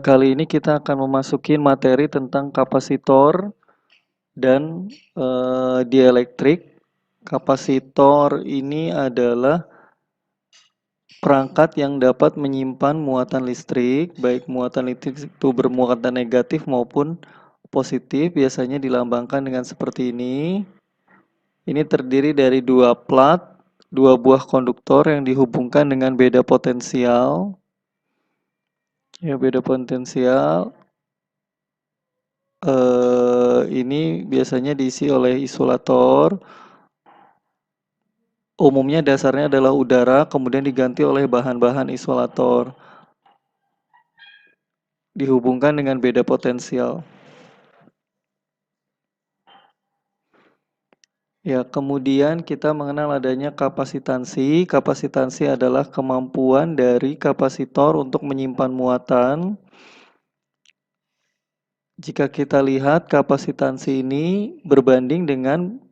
Kali ini kita akan memasuki materi tentang kapasitor dan dielektrik. Kapasitor ini adalah perangkat yang dapat menyimpan muatan listrik, baik muatan listrik itu bermuatan negatif maupun positif, biasanya dilambangkan dengan seperti ini. Ini terdiri dari dua plat, dua buah konduktor yang dihubungkan dengan beda potensial. Ya, beda potensial. Ini biasanya diisi oleh isolator. Umumnya dasarnya adalah udara, kemudian diganti oleh bahan-bahan isolator. Dihubungkan dengan beda potensial. Ya, kemudian kita mengenal adanya kapasitansi. Kapasitansi adalah kemampuan dari kapasitor untuk menyimpan muatan. Jika kita lihat kapasitansi ini berbanding dengan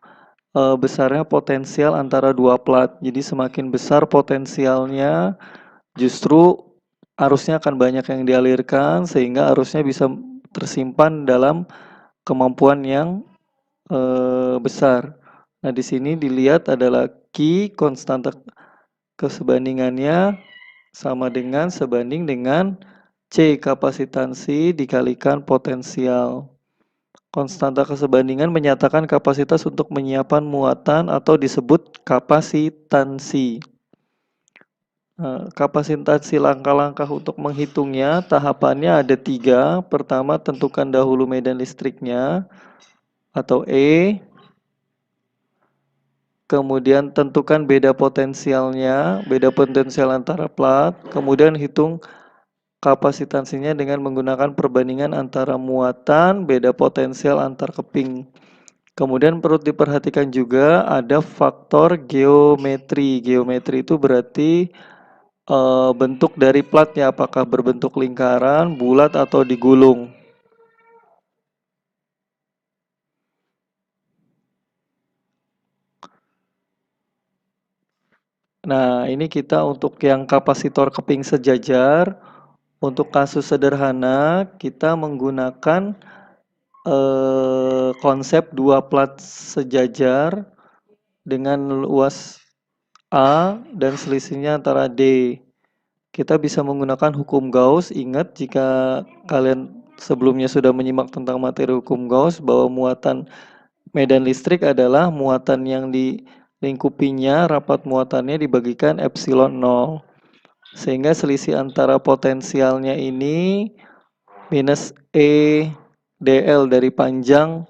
besarnya potensial antara dua plat. Jadi semakin besar potensialnya, justru arusnya akan banyak yang dialirkan sehingga arusnya bisa tersimpan dalam kemampuan yang besar. Nah, di sini dilihat adalah Q, konstanta kesebandingannya sama dengan sebanding dengan C, kapasitansi dikalikan potensial. Konstanta kesebandingan menyatakan kapasitas untuk menyiapkan muatan atau disebut kapasitansi. Kapasitansi langkah-langkah untuk menghitungnya, tahapannya ada 3. Pertama, tentukan dahulu medan listriknya atau E. Kemudian tentukan beda potensialnya, beda potensial antara plat. Kemudian hitung kapasitansinya dengan menggunakan perbandingan antara muatan, beda potensial antar keping. Kemudian perlu diperhatikan juga ada faktor geometri. Geometri itu berarti bentuk dari platnya, apakah berbentuk lingkaran, bulat, atau digulung. Nah, ini kita untuk yang kapasitor keping sejajar. Untuk kasus sederhana, kita menggunakan konsep dua plat sejajar dengan luas A dan selisihnya antara D. Kita bisa menggunakan hukum Gauss. Ingat jika kalian sebelumnya sudah menyimak tentang materi hukum Gauss bahwa muatan medan listrik adalah muatan yang dilingkupinya, rapat muatannya dibagikan epsilon 0. Sehingga selisih antara potensialnya ini minus E dl dari panjang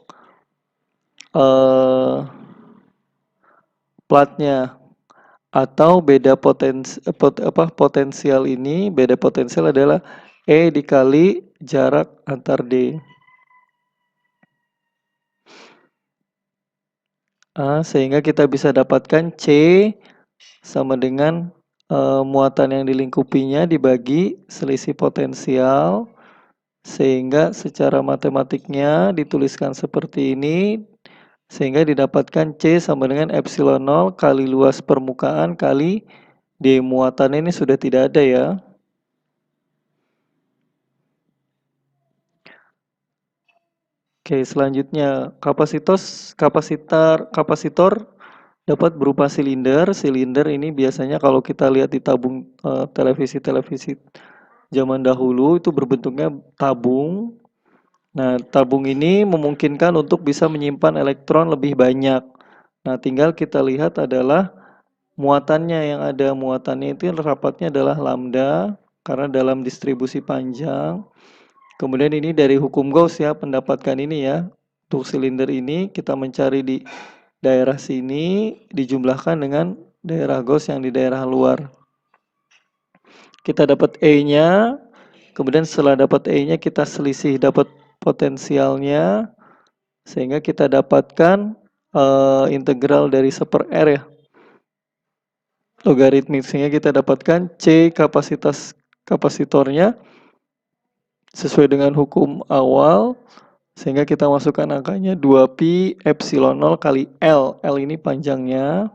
platnya, atau beda potensial ini, beda potensial adalah E dikali jarak antar D. Sehingga kita bisa dapatkan C sama dengan muatan yang dilingkupinya dibagi selisih potensial, sehingga secara matematiknya dituliskan seperti ini, sehingga didapatkan C sama dengan epsilon 0 kali luas permukaan kali D. Muatan ini sudah tidak ada ya. Oke, selanjutnya kapasitor dapat berupa silinder. Silinder ini biasanya kalau kita lihat di tabung televisi-televisi zaman dahulu itu berbentuknya tabung. Nah, tabung ini memungkinkan untuk bisa menyimpan elektron lebih banyak. Nah, tinggal kita lihat adalah muatannya yang ada. Muatannya itu rapatnya adalah lambda karena dalam distribusi panjang. Kemudian ini dari hukum Gauss ya, pendapatkan ini ya. Untuk silinder ini kita mencari di daerah sini dijumlahkan dengan daerah Gauss yang di daerah luar. Kita dapat E-nya, kemudian setelah dapat E-nya kita selisih dapat potensialnya, sehingga kita dapatkan integral dari 1/r ya. Logaritmik, sehingga kita dapatkan C kapasitas kapasitornya sesuai dengan hukum awal, sehingga kita masukkan angkanya 2pi epsilon 0 kali L. L ini panjangnya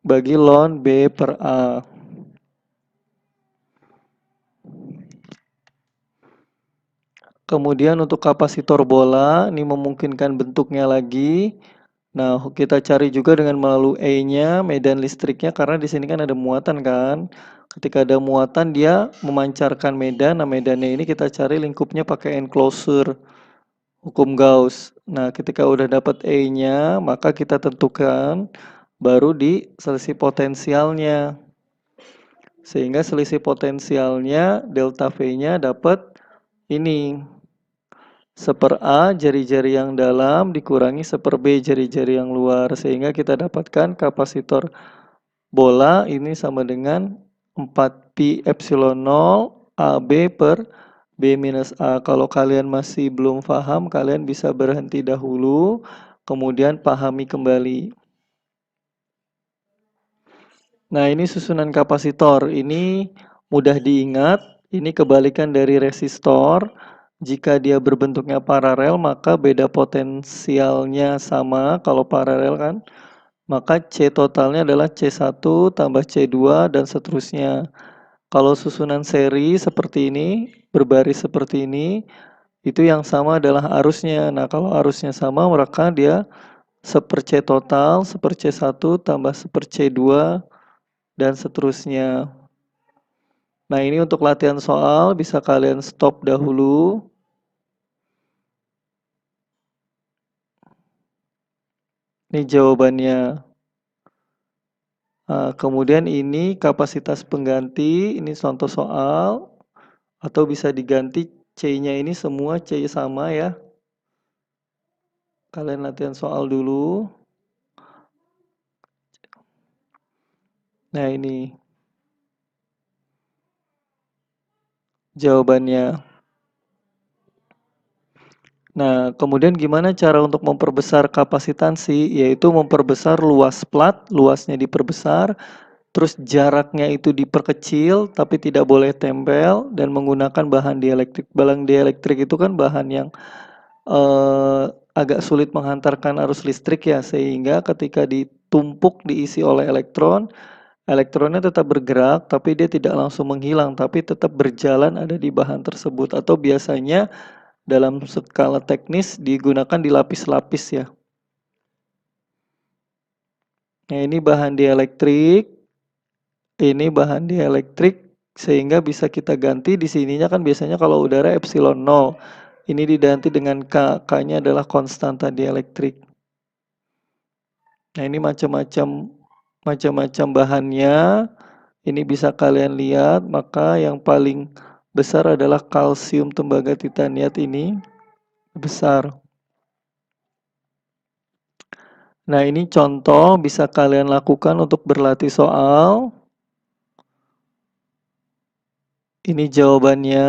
bagi ln B per A. Kemudian untuk kapasitor bola, ini memungkinkan bentuknya lagi. Nah, kita cari juga dengan melalui E-nya, medan listriknya, karena di sini kan ada muatan kan. Ketika ada muatan, dia memancarkan medan. Nah, medannya ini kita cari lingkupnya pakai enclosure, hukum Gauss. Nah, ketika udah dapat E-nya, maka kita tentukan baru di selisih potensialnya. Sehingga selisih potensialnya, delta V-nya dapat ini. 1/A jari-jari yang dalam dikurangi 1/B jari-jari yang luar, sehingga kita dapatkan kapasitor bola ini sama dengan 4pi epsilon 0 AB per B minus A. Kalau kalian masih belum paham, kalian bisa berhenti dahulu, kemudian pahami kembali. Nah, ini susunan kapasitor. Ini mudah diingat, ini kebalikan dari resistor. Jika dia berbentuknya paralel, maka beda potensialnya sama. Kalau paralel kan, maka C totalnya adalah C1 tambah C2 dan seterusnya. Kalau susunan seri seperti ini, berbaris seperti ini, itu yang sama adalah arusnya. Nah, kalau arusnya sama, maka dia 1/C total, 1/C1 tambah 1/C2 dan seterusnya. Nah, ini untuk latihan soal bisa kalian stop dahulu. Ini jawabannya. Kemudian ini kapasitas pengganti, ini contoh soal, atau bisa diganti C-nya ini semua C sama ya. Kalian latihan soal dulu. Nah, ini jawabannya. Nah, kemudian gimana cara untuk memperbesar kapasitansi? Yaitu memperbesar luas plat, luasnya diperbesar, terus jaraknya itu diperkecil, tapi tidak boleh tempel, dan menggunakan bahan dielektrik. Bahan dielektrik itu kan bahan yang agak sulit menghantarkan arus listrik ya, sehingga ketika ditumpuk diisi oleh elektron, elektronnya tetap bergerak, tapi dia tidak langsung menghilang, tapi tetap berjalan ada di bahan tersebut. Atau biasanya dalam skala teknis digunakan di lapis-lapis ya. Nah, ini bahan dielektrik, ini bahan dielektrik, sehingga bisa kita ganti di sininya kan biasanya kalau udara epsilon 0. Ini diganti dengan K, K-nya adalah konstanta dielektrik. Nah, ini macam-macam bahannya. Ini bisa kalian lihat, maka yang paling besar adalah kalsium tembaga titaniat ini besar. Nah, ini contoh bisa kalian lakukan untuk berlatih soal. Ini jawabannya.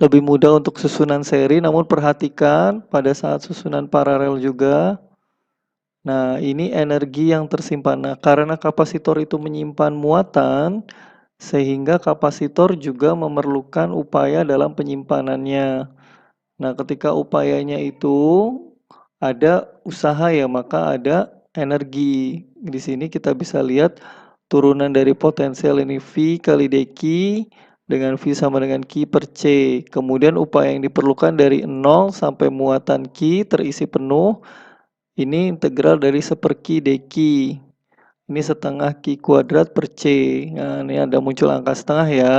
Lebih mudah untuk susunan seri, namun perhatikan pada saat susunan paralel juga. Nah, ini energi yang tersimpan. Nah, karena kapasitor itu menyimpan muatan, sehingga kapasitor juga memerlukan upaya dalam penyimpanannya. Nah, ketika upayanya itu ada usaha ya, maka ada energi. Di sini kita bisa lihat turunan dari potensial ini V kali dq dengan V sama dengan Q per C. Kemudian upaya yang diperlukan dari 0 sampai muatan Q terisi penuh. Ini integral dari 1/Q dq. Ini setengah Q kuadrat per C. Nah, ini ada muncul angka setengah ya.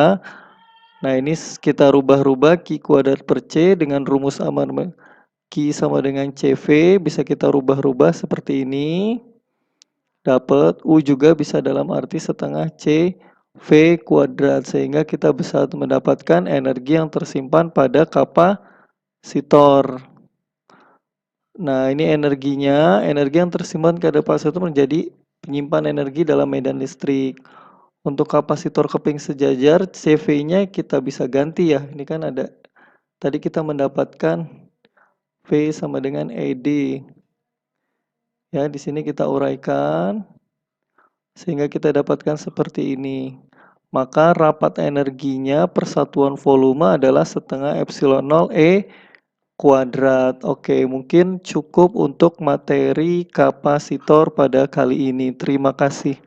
Nah, ini kita rubah-rubah Q kuadrat per C dengan rumus amandemen. Q sama dengan CV bisa kita rubah-rubah seperti ini. Dapat U juga bisa dalam arti setengah C V kuadrat, sehingga kita bisa mendapatkan energi yang tersimpan pada kapasitor. Nah, ini energinya, energi yang tersimpan pada kapasitor menjadi penyimpan energi dalam medan listrik. Untuk kapasitor keping sejajar, CV-nya kita bisa ganti ya. Ini kan ada, tadi kita mendapatkan V sama dengan ED. Ya, di sini kita uraikan sehingga kita dapatkan seperti ini. Maka rapat energinya persatuan volume adalah setengah epsilon 0 E kuadrat. Oke, mungkin cukup untuk materi kapasitor pada kali ini. Terima kasih.